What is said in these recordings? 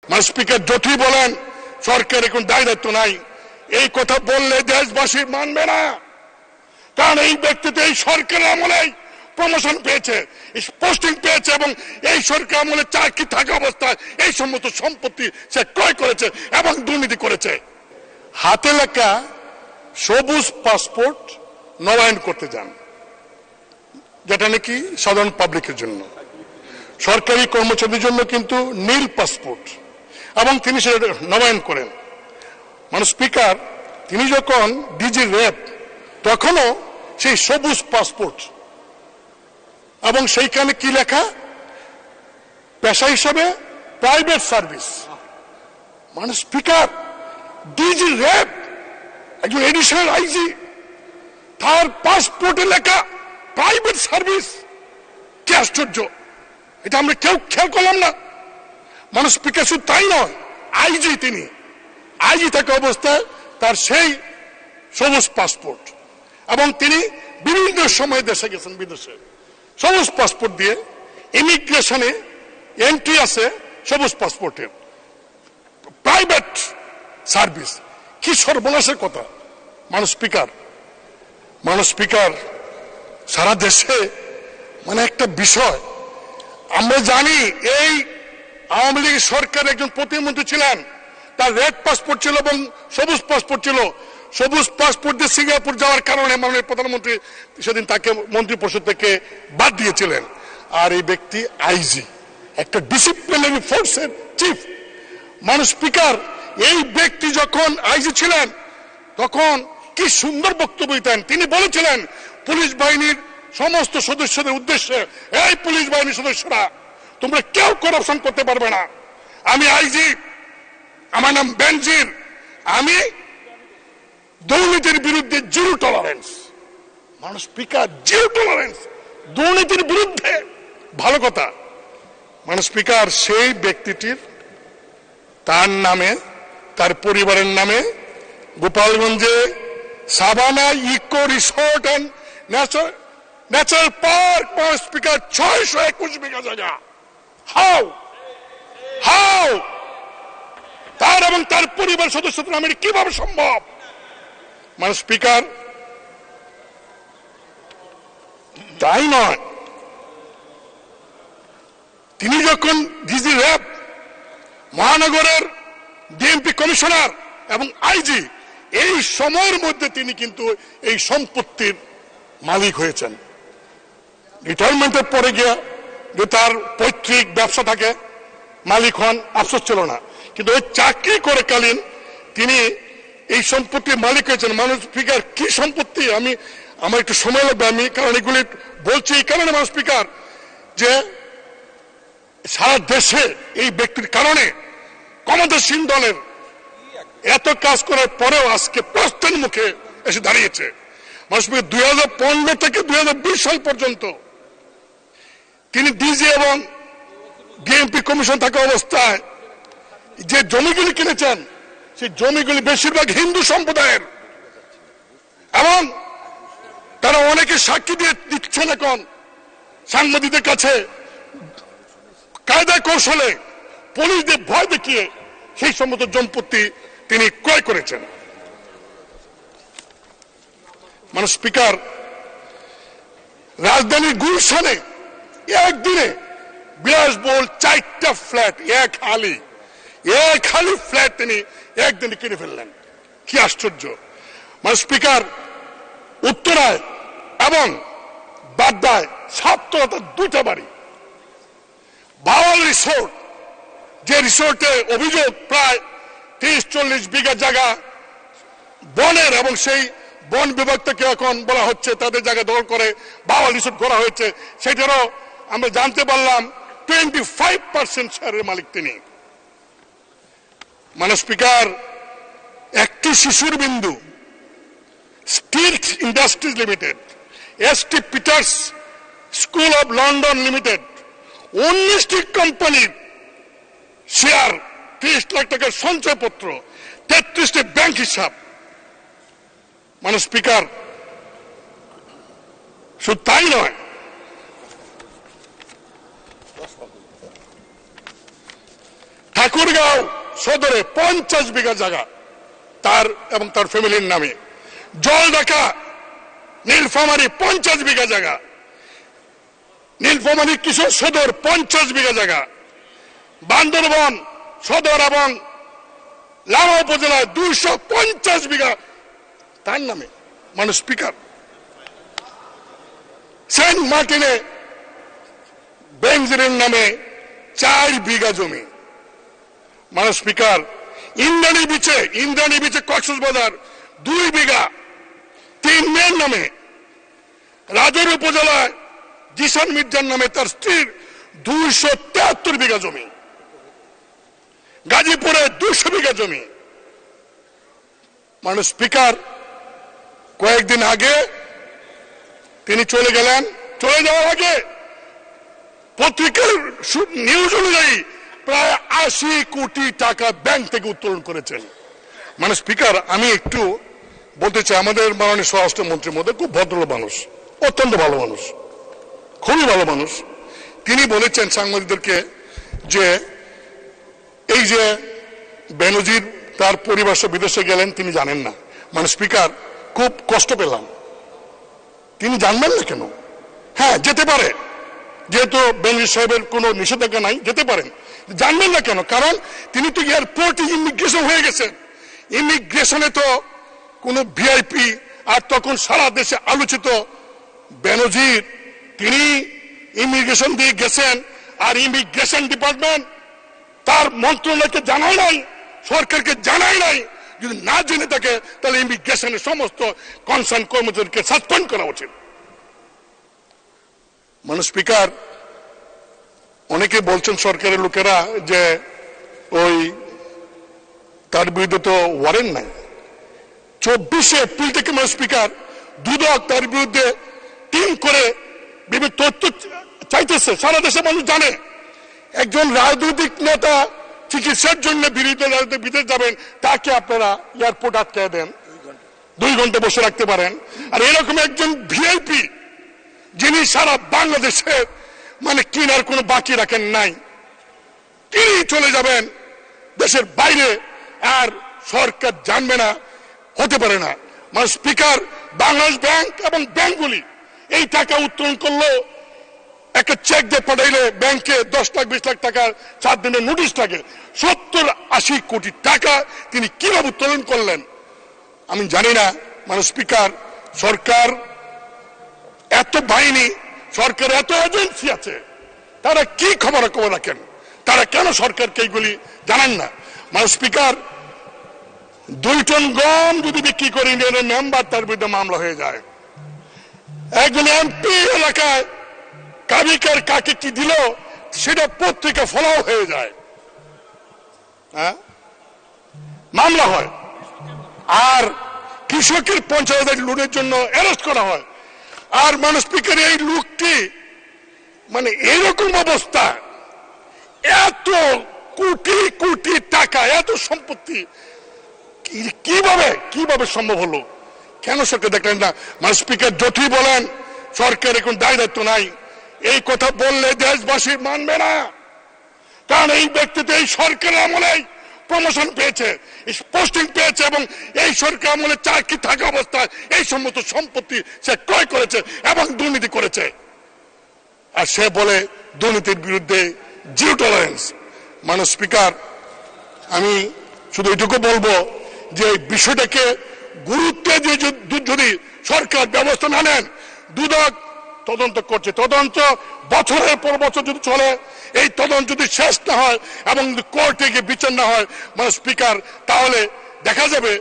মানে স্পিকার যতই বলেন সরকারের কোনো দায় দায়িত্ব নাই, এই কথা বললে দেশবাসী মানবে না। কারণ এই ব্যক্তি তো এই সরকারের আমলেই প্রমোশন পেয়েছে, পোস্টিং পেয়েছে, এবং এই সরকার আমলে চাকরি থাকা অবস্থায় এই সমস্ত সম্পত্তি সে ক্রয় করেছে এবং দুর্নীতি করেছে। হাতে লেখা সবুজ পাসপোর্ট নবায়ন করতে যান, যেটা নাকি সাধারণ পাবলিকের জন্য, সরকারি কর্মচারীদের জন্য কিন্তু নীল পাসপোর্ট, এবং তিনি সেটা নবায়ন করেন। মানে স্পিকার, তিনি যখন ডিজি র্যাব তখনও সেই সবুজ পাসপোর্ট, এবং সেইখানে কি লেখা, পেশা হিসাবে প্রাইভেট সার্ভিস। মানে স্পিকার, ডিজি র্যাব একজন এডিশনাল আইজি, তার পাসপোর্টে লেখা প্রাইভেট সার্ভিস। কি আশ্চর্য, এটা আমরা কেউ খেয়াল করলাম না। মানে স্পিকার শুধু তাই নয়, আইজি, তিনি আইজি থাকা অবস্থায় তার সেই সবুজ পাসপোর্ট, এবং তিনি বিভিন্ন সময় দেশে গেছেন, বিদেশে সবুজ পাসপোর্ট দিয়ে। ইমিগ্রেশনে এন্ট্রি আছে সবুজ পাসপোর্টের, প্রাইভেট সার্ভিস। কি সর্বনাশের কথা। মানুষ স্পিকার, সারা দেশে মানে একটা বিষয় আমরা জানি, এই আওয়ামী লীগ সরকার একজন প্রতিমন্ত্রী ছিলেন, তার রেড পাসপোর্ট ছিল এবং সবুজ পাসপোর্ট ছিল। সবুজ পাসপোর্ট দিয়ে সিঙ্গাপুর যাওয়ার কারণে মাননীয় প্রধানমন্ত্রী সেদিন তাকে মন্ত্রী পরিষদ থেকে বাদ দিয়েছিলেন। আর এই ব্যক্তি আইজি, একটা ডিসিপ্লিনারি ফোর্সের চিফ। মানুষ স্পিকার, এই ব্যক্তি যখন আইজি ছিলেন তখন কি সুন্দর বক্তব্য দিতেন। তিনি বলেছিলেন পুলিশ বাহিনীর সমস্ত সদস্যদের উদ্দেশ্যে, এই পুলিশ বাহিনীর সদস্যরা, তোমরা কেউ করাপশন করতে পারবে না। আমি আইজি, আমার নাম বেনজির, আমি দুর্নীতির বিরুদ্ধে জিরো টলারেন্স। মানুষ স্পিকার, জিরো টলারেন্স দুর্নীতির বিরুদ্ধে, ভালো কথা। মানুষ স্পিকার, সেই ব্যক্তিটির তার নামে, তার পরিবারের নামে গোপালগঞ্জে Shabana eco resort and natural park, speaker, 621 বিঘা জায়গা। হাউ তার এবং তার পরিবার সদস্যদের নামে কিভাবে সম্ভব? মানে স্পিকার, তাই নয়, তিনি যখন ডিজি র্যাব, মহানগরের ডিএমপি কমিশনার এবং আইজি, এই সময়ের মধ্যে তিনি কিন্তু এই সম্পত্তির মালিক হয়েছেন। রিটায়ারমেন্টের পরে গিয়ে যে তার পৈতৃক ব্যবসা থাকে, মালিক হন, আফসোস ছিল না, কিন্তু ওই চাকরি করে কালীন তিনি এই সম্পত্তির মালিক হয়েছেন। মানুষ স্পিকার, কি সম্পত্তি, আমার একটু সময় লাগবে, আমি কারণ এগুলি বলছি এই কারণে। মানুষ স্পিকার, যে সারা দেশে এই ব্যক্তির কারণে ক্ষমতাসীন দলের এত কাজ করার পরেও আজকে প্রশ্নের মুখে এসে দাঁড়িয়েছে। মানুষ স্পিকার, 2015 থেকে 2020 সাল পর্যন্ত তিনি ডিজি এবং ডিএমপি কমিশন থাকা অবস্থায় যে জমিগুলি কিনেছেন, সেই জমিগুলি বেশিরভাগ হিন্দু সম্প্রদায়ের, এবং তারা অনেকে সাক্ষী দিয়ে দিচ্ছেন এখন সাংবাদিকদের কাছে, কায়দা কৌশলে পুলিশদের ভয় দেখিয়ে সেই সমস্ত সম্পত্তি তিনি ক্রয় করেছেন। মানে স্পিকার, রাজধানীর গুলশানে একদিনে বিলাসবহুল 4টা ফ্ল্যাট, এক হালি ফ্ল্যাট তিনি একদিনে কিনে ফেললেন। কি আশ্চর্য। মানে স্পিকার, উত্তরায় এবং বাড্ডায় 2টা বাড়ি। বাওয়াল রিসোর্ট, যে রিসোর্টে অভিযোগ প্রায় 30-40 বিঘা জায়গা বনের, এবং সেই বন বিভাগ থেকে এখন বলা হচ্ছে তাদের জায়গা দখল করে বাওয়াল রিসোর্ট করা হয়েছে। সেটারও আমরা জানতে পারলাম 25% শেয়ারের মালিক তিনি। মানে স্পিকার, একটি শিশুর বিন্দু, steel industries limited, ST Peters school of London limited, 19টি কোম্পানির শেয়ার, 30 লাখ টাকার সঞ্চয়পত্র, 33টি ব্যাংক হিসাব। মানে স্পিকার, শুধু তাই নয়, ঠাকুরগাঁও সদরে 50 বিঘা জায়গা তার এবং তার ফ্যামিলির নামে, জলঢাকা নীলফামারী 50 বিঘা জায়গা, নীলফামারী কিশোর সদর 50 বিঘা জায়গা, বান্দরবান সদর এবং লামা উপজেলায় 250 বিঘা তার নামে। মানে স্পিকার, সেন্ট মার্টিনে বেনজিরের নামে 4 বিঘা জমি। মানে স্পিকার, ইন্দ্রাণী বিচে কক্সবাজার 2 বিঘা 3 মেয়ের নামে, রাজৌর উপজেলায় জিসান মির্জার নামে তার স্ত্রীর 273 বিঘা জমি, গাজীপুরে 200 বিঘা জমি। মানে স্পিকার, কয়েকদিন আগে তিনি চলে গেলেন, চলে যাওয়ার আগে পত্রিকার নিউজ অনুযায়ী প্রায় 80 কোটি টাকা ব্যাংক থেকে উত্তোলন করেছেন। মানে স্পিকার, আমি একটু বলতে চাই, আমাদের মাননীয় স্বরাষ্ট্রমন্ত্রীর মধ্যে খুব ভদ্র মানুষ, অত্যন্ত ভালো মানুষ, খুবই ভালো মানুষ। তিনি বলেছেন সাংবাদিকদেরকে যে এই যে বেনজির তার পরিবার সহ বিদেশে গেলেন তিনি জানেন না। মানে স্পিকার, খুব কষ্ট পেলাম, তিনি জানবেন না কেন? হ্যাঁ, যেতে পারে, যেহেতু বেনজির সাহেবের কোনো নিষেধাজ্ঞা নাই, যেতে পারেন, জানবেন না কেন? কারণ তিনি তো এয়ারপোর্টে ইমিগ্রেশন হয়ে গেছেন, ইমিগ্রেশনে তো কোনো ভিআইপি, আর তখন সারা দেশে আলোচিত বেনজির, তিনি ইমিগ্রেশন দিয়ে গেছেন, আর ইমিগ্রেশন ডিপার্টমেন্ট তার মন্ত্রণালয়কে জানায় নাই, সরকারকে জানায় নাই। যদি না জেনে থাকে তাহলে ইমিগ্রেশনের সমস্ত কনসার্ন কর্মচারীকে সাসপেন্ড করা উচিত। মানে স্পিকার, অনেকে বলছেন সরকারের লোকেরা যে ওই তার বিরুদ্ধে তো ওয়ারেন্ট নাই। 24 এপ্রিল থেকে মানে স্পিকার, দুদক তার বিরুদ্ধে টিম করে বিভিন্ন তথ্য চাইতেছে, সারা দেশে মানুষ জানে। একজন রাজনৈতিক নেতা চিকিৎসার জন্য বিদেশ যাবেন, তাকে আপনারা এয়ারপোর্ট আটকে দেন, 2 ঘন্টা বসে রাখতে পারেন। আর এরকম একজন ভিআইপি যিনি সারা বাংলাদেশের মানে কিনার কোনো বাকি রাখেন নাই, তিনি চলে যাবেন দেশের বাইরে, আর সরকার জানবে না, হতে পারে না। মানে স্পিকার, বাংলাদেশ ব্যাংক এবং ব্যাংকগুলি এই টাকা উত্তোলন করলো, একটা চেক দিয়ে পাঠাইলে ব্যাংকে 10 লাখ 20 লাখ টাকার 4 দিনের নোটিশ থাকে। 70-80 কোটি টাকা তিনি কিভাবে উত্তোলন করলেন আমি জানি না। মানে স্পিকার, সরকার এত বাহিনী, সরকার এত এজেন্সি আছে, তারা কি খবর রাখেন? তারা কেন সরকারকে এইগুলি জানান না? মানে স্পিকার, 2 টন গম যদি বিক্রি করে ইউনিয়নের মেম্বার, তার বিরুদ্ধে মামলা হয়ে যায়। একজন এমপি এলাকায় কাবিকার কাকে কি দিল সেটা পত্রিকা ফলাও হয়ে যায়, হ্যাঁ, মামলা হয়। আর কৃষকের 50,000 লোনের জন্য অ্যারেস্ট করা হয়। আর মানে স্পিকার, এই লোকটি মানে এরকম অবস্থা, এত কোটি কোটি টাকা, এত সম্পত্তি কিভাবে সম্ভব হলো? কেন সরকার দেখলেন না? মানে স্পিকার, যতই বলেন সরকারের কোন দায় দায়িত্ব নাই, এই কথা বললে দেশবাসী মানবে না। কারণ এই ব্যক্তি তো এই সরকারের আমলে প্রমোশন পেয়েছে, পোস্টিং পেয়েছে, এবং এই সরকার আমলে চাকরি থাকা অবস্থায় এই সমস্ত সম্পত্তি সে ক্রয় করেছে এবং দুর্নীতি করেছে। আর সে বলে দুর্নীতির বিরুদ্ধে জিরো টলারেন্স। মানে স্পিকার, আমি শুধু এটুকু বলবো যে এই বিষয়টাকে গুরুত্ব দিয়ে যদি সরকার ব্যবস্থা না নেন, দুদক তদন্ত করছে, তদন্ত বছরের পর বছর যদি চলে, এই তদন্ত যদি শেষ না হয় এবং কোর্টে গিয়ে বিচার না হয়, মানে স্পিকার, তাহলে দেখা যাবে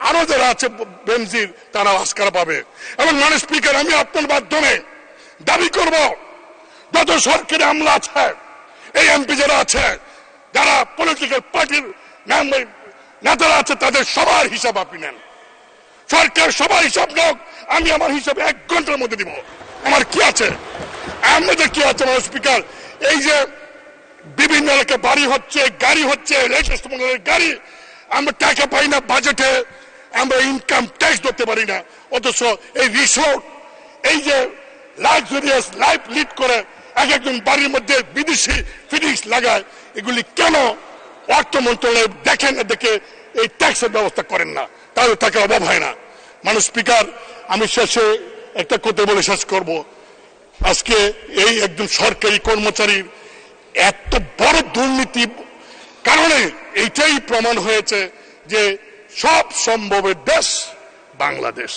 আরো যারা আছে বেনজির, তারা আস্কার পাবে। এবং মানে স্পিকার, আমি আপনার মাধ্যমে দাবি করব, যত সরকারি আমলা আছে, এই এমপি যারা আছে, যারা পলিটিক্যাল পার্টির নেতারা আছে, তাদের সবার হিসাব আপনি নেন। সরকার সবার হিসাব নেন, আমি আমার হিসাব 1 ঘন্টার মধ্যে দিব। আমার কি আছে, আমাদের কি আছে? মানে স্পিকার, এই যে বিভিন্ন এলাকায় বাড়ি হচ্ছে, গাড়ি হচ্ছে, রেজিস্ট্রেশন গাড়ি, আমরা টাকা পাই না বাজেটে, আমরা ইনকাম ট্যাক্স ধরতে পারি না। অথচ এই রিসোর্ট, এই যে লাক্সারিয়াস লাইফ লিড করে এক একজন বাড়ির মধ্যে বিদেশি ফিটিংস লাগায়, এগুলি কেন অর্থ মন্ত্রণালয় দেখেন না, দেখে এই ট্যাক্সের ব্যবস্থা করেন না, তাহলে তাকে অভাব হয় না। মানুষ স্পিকার, আমি শেষে একটা কথা বলে শেষ করব। আজকে এই একজন সরকারি কর্মচারীর এত বড় দুর্নীতি কারণে এইটাই প্রমাণ হয়েছে যে সব সম্ভবের দেশ বাংলাদেশ।